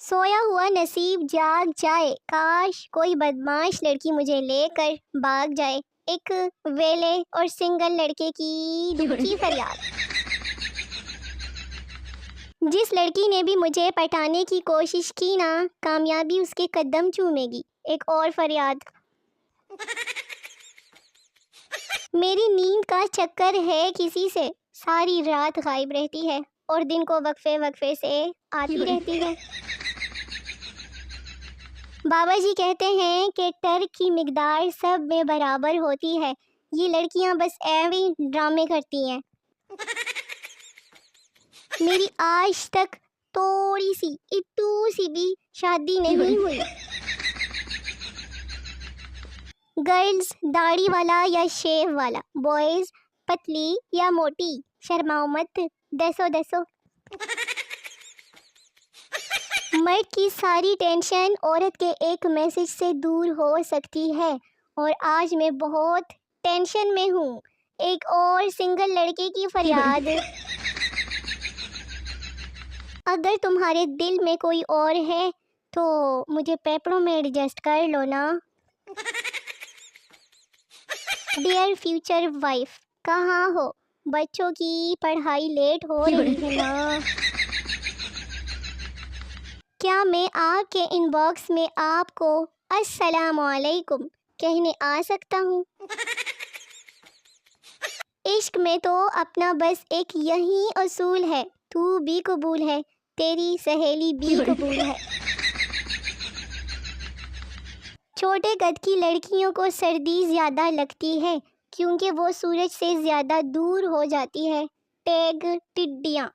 سویا ہوا نصیب جاگ جائے، کاش کوئی بدماش لڑکی مجھے لے کر بھاگ جائے۔ ایک ویلے اور سنگل لڑکے کی دکھی فریاد۔ جس لڑکی نے بھی مجھے پٹانے کی کوشش کی نا، کامیابی اس کے قدم چومے گی۔ ایک اور فریاد۔ میری نیند کا چکر ہے کسی سے، ساری رات غائب رہتی ہے اور دن کو وقفے وقفے سے آتی رہتی ہے۔ بابا جی کہتے ہیں کہ ٹرک کی مقدار سب میں برابر ہوتی ہے، یہ لڑکیاں بس ایویں ڈرامے کرتی ہیں۔ میری آج تک تھوڑی سی اتو سی بھی شادی نہیں ہوئی۔ گرلز داڑھی والا یا شیو والا، بوائز پتلی یا موٹی، شرماؤ مت، دسو دسو۔ مرد کی ساری ٹینشن عورت کے ایک میسج سے دور ہو سکتی ہے، اور آج میں بہت ٹینشن میں ہوں۔ ایک اور سنگل لڑکے کی فریاد۔ اگر تمہارے دل میں کوئی اور ہے تو مجھے پیپروں میں ایڈجسٹ کر لو نا۔ ڈیئر فیوچر وائف، کہاں ہو؟ بچوں کی پڑھائی لیٹ ہو رہی ہے نا۔ کیا میں آپ کے ان باکس میں آپ کو السلام علیکم کہنے آ سکتا ہوں؟ عشق میں تو اپنا بس ایک یہی اصول ہے، تو بھی قبول ہے، تیری سہیلی بھی قبول ہے۔ چھوٹے قد کی لڑکیوں کو سردی زیادہ لگتی ہے کیونکہ وہ سورج سے زیادہ دور ہو جاتی ہے۔ ٹیگ ٹڈیاں۔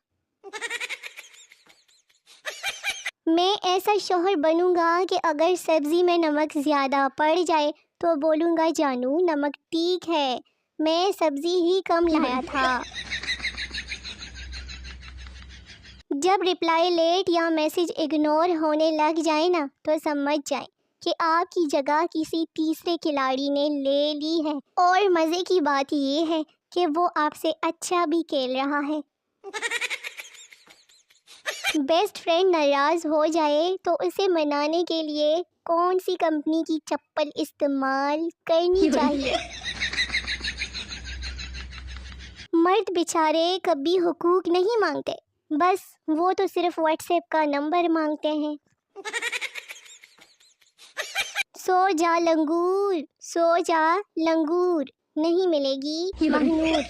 میں ایسا شوہر بنوں گا کہ اگر سبزی میں نمک زیادہ پڑ جائے تو بولوں گا جانو نمک ٹھیک ہے، میں سبزی ہی کم لایا تھا۔ جب رپلائی لیٹ یا میسج اگنور ہونے لگ جائے نا تو سمجھ جائیں کہ آپ کی جگہ کسی تیسرے کھلاڑی نے لے لی ہے، اور مزے کی بات یہ ہے کہ وہ آپ سے اچھا بھی کھیل رہا ہے۔ بیسٹ فرینڈ ناراض ہو جائے تو اسے منانے کے لیے کون سی کمپنی کی چپل استعمال کرنی چاہیے؟ مرد بیچارے کبھی حقوق نہیں مانگتے، بس وہ تو صرف واٹس ایپ کا نمبر مانگتے ہیں۔ سو جا لنگور، سو جا لنگور، نہیں ملے گی مہنور۔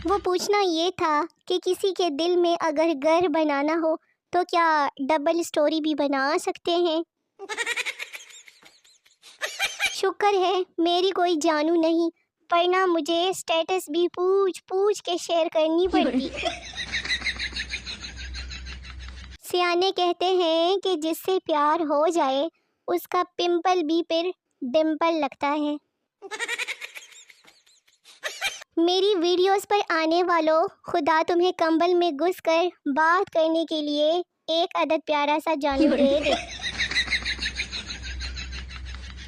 وہ پوچھنا یہ تھا کہ کسی کے دل میں اگر گھر بنانا ہو تو کیا ڈبل سٹوری بھی بنا سکتے ہیں؟ شکر ہے میری کوئی جانو نہیں، ورنہ مجھے سٹیٹس بھی پوچھ پوچھ کے شیئر کرنی پڑتی۔ سیانے کہتے ہیں کہ جس سے پیار ہو جائے اس کا پمپل بھی پھر ڈمپل لگتا ہے۔ میری ویڈیوز پر آنے والوں، خدا تمہیں کمبل میں گھس کر بات کرنے کے لیے ایک عدد پیارا سا جانو دے دے۔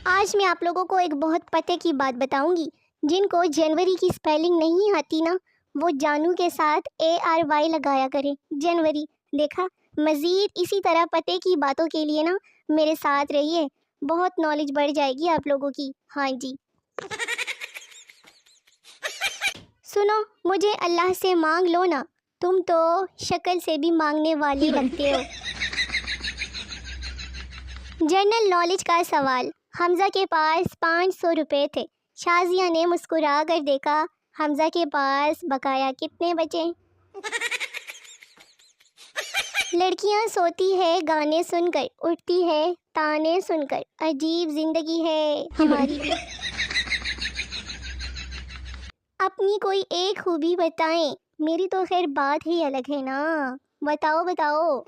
آج میں آپ لوگوں کو ایک بہت پتے کی بات بتاؤں گی۔ جن کو جنوری کی سپیلنگ نہیں آتی نا، وہ جانو کے ساتھ ARY لگایا کریں، جنوری۔ دیکھا؟ مزید اسی طرح پتے کی باتوں کے لیے نا میرے ساتھ رہیے، بہت نالج بڑھ جائے گی آپ لوگوں کی۔ ہاں جی، سنو، مجھے اللہ سے مانگ لو نا، تم تو شکل سے بھی مانگنے والی لگتے ہو۔ جنرل نالج کا سوال۔ حمزہ کے پاس 500 روپے تھے، شازیہ نے مسکرا کر دیکھا، حمزہ کے پاس بقایا کتنے بچے؟ لڑکیاں سوتی ہے گانے سن کر، اٹھتی ہے تانے سن کر، عجیب زندگی ہے ہماری بھی۔ اپنی کوئی ایک خوبی بتائیں، میری تو خیر بات ہی الگ ہے نا، بتاؤ بتاؤ۔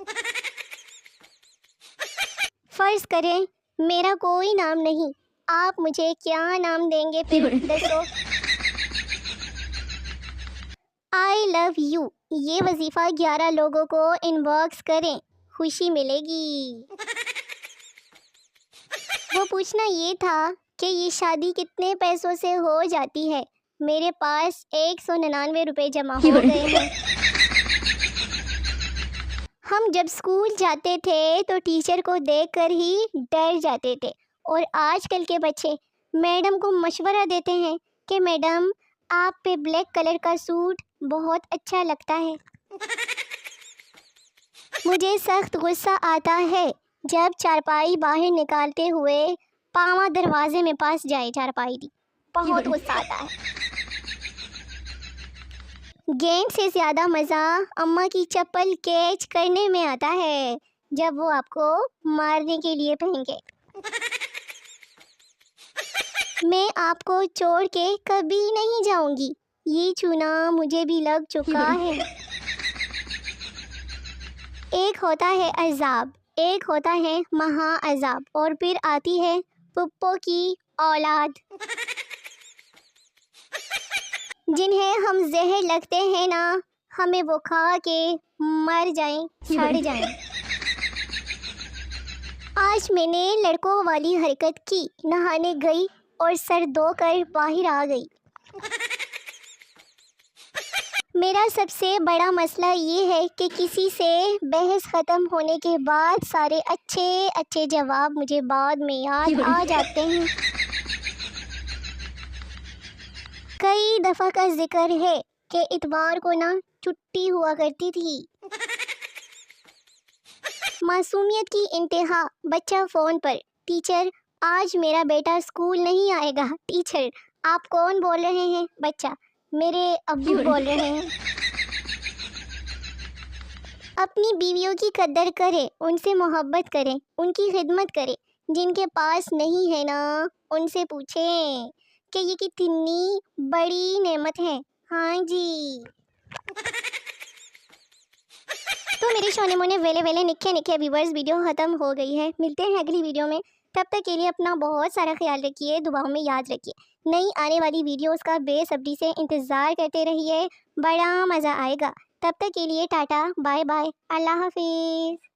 فرض کریں میرا کوئی نام نہیں، آپ مجھے کیا نام دیں گے پھر دسو؟ آئی لو یو، یہ وظیفہ 11 لوگوں کو ان باکس کریں، خوشی ملے گی۔ وہ پوچھنا یہ تھا کہ یہ شادی کتنے پیسوں سے ہو جاتی ہے؟ میرے پاس 199 روپے جمع ہو گئے ہیں۔ ہم جب اسکول جاتے تھے تو ٹیچر کو دیکھ کر ہی ڈر جاتے تھے، اور آج کل کے بچے میڈم کو مشورہ دیتے ہیں کہ میڈم آپ پہ بلیک کلر کا سوٹ بہت اچھا لگتا ہے۔ مجھے سخت غصہ آتا ہے جب چارپائی باہر نکالتے ہوئے پاواں دروازے میں پاس جائے چارپائی دی، بہت غصہ آتا ہے۔ گیند سے زیادہ مزہ اماں کی چپل کیچ کرنے میں آتا ہے جب وہ آپ کو مارنے کے لیے پھینکے۔ میں آپ کو چھوڑ کے کبھی نہیں جاؤں گی، یہ چونا مجھے بھی لگ چکا ہے۔ ایک ہوتا ہے عذاب، ایک ہوتا ہے مہا عذاب، اور پھر آتی ہے پپو کی اولاد، جنہیں ہم زہر لگتے ہیں نا، ہمیں وہ کھا کے مر جائیں، سڑ جائیں۔ آج میں نے لڑکوں والی حرکت کی، نہانے گئی اور سر دھو کر باہر آ گئی۔ میرا سب سے بڑا مسئلہ یہ ہے کہ کسی سے بحث ختم ہونے کے بعد سارے اچھے اچھے جواب مجھے بعد میں یاد آ جاتے ہیں۔ کئی دفعہ کا ذکر ہے کہ اتوار کو نا چھٹی ہوا کرتی تھی۔ معصومیت کی انتہا، بچہ فون پر، ٹیچر آج میرا بیٹا اسکول نہیں آئے گا۔ ٹیچر آپ کون بول رہے ہیں؟ بچہ میرے ابو بول رہے ہیں۔ اپنی بیویوں کی قدر کرے، ان سے محبت کریں، ان کی خدمت کریں۔ جن کے پاس نہیں ہے نا، ان سے پوچھیں کہ یہ کتنی بڑی نعمت ہے۔ ہاں جی، تو میرے شونے مونے ویلے ویلے نکھے نکھے ویورز، ویڈیو ختم ہو گئی ہے۔ ملتے ہیں اگلی ویڈیو میں، تب تک کے لیے اپنا بہت سارا خیال رکھیے، دعاؤں میں یاد رکھیے۔ نئی آنے والی ویڈیوز کا بے صبری سے انتظار کرتے رہیے، بڑا مزہ آئے گا۔ تب تک کے لیے ٹاٹا، بائے بائے، اللہ حافظ۔